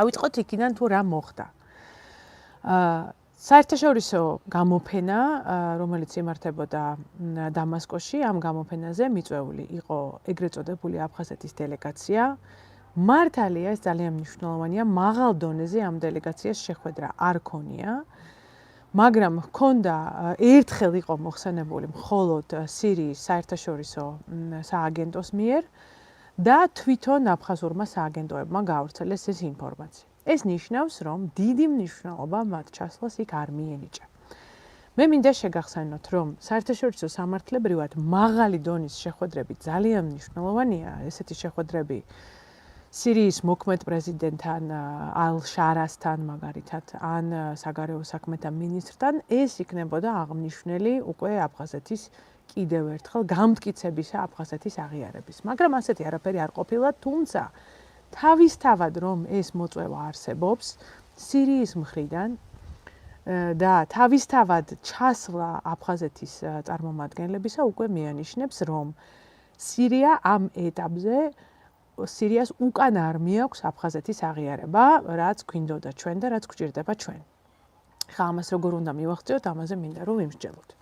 დავიწყოთ იქიდან თუ რა მოხდა. საერთაშორისო გამოფენა, რომელიც იმართებოდა დამასკოში, ამ გამოფენაზე მიწვეული იყო ეგრეთ წოდებული აფხაზეთის დელეგაცია. მართალია, ეს ძალიან მნიშვნელოვანია, მაღალ დონეზე ამ დელეგაციას შეხვედრა არ ქონია, მაგრამ ჰქონდა ერთხელ იყო მოხსენებული მხოლოდ სირიის საერთაშორისო სააგენტოს მიერ და თვითონ აფხაზურმა სააგენტოებმა გაავრცელეს ეს ინფორმაცია. ეს ნიშნავს, რომ დიდი მნიშვნელობა მათ ჩასვლას იქ არ მიენიჭა. მე მინდა შეგახსენოთ, რომ საერთაშორისო სამართლებრივად მაღალი დონის შეხვედრები ძალიან მნიშვნელოვანია, ესეთი შეხვედრები სირიის მოქმედ პრეზიდენტთან, ალ-შარასთან მაგალითად, ან საგარეო საქმეთა მინისტრთან, ეს იქნებოდა აღმნიშვნელი უკვე აფხაზეთის კიდევ ერთხელ გამტკიცებისა აფხაზეთის აღიარების. მაგრამ ასეთი არაფერი არ ყოფილა, თუმცა თავისთავად რომ ეს მოწვევა არსებობს სირიის მხრიდან და თავისთავად ჩასვლა აფხაზეთის წარმომადგენლებისა უკვე მიანიშნებს, რომ სირია ამ ეტაპზე სირიას უკან არ მიაქვს აფხაზეთის აღიარება, რაც გვინდოდა ჩვენ და რაც გვჭირდება ჩვენ. ხა ამას როგორ უნდა მივახციოთ, ამაზე მინდა რომ ვიმსჯელოთ.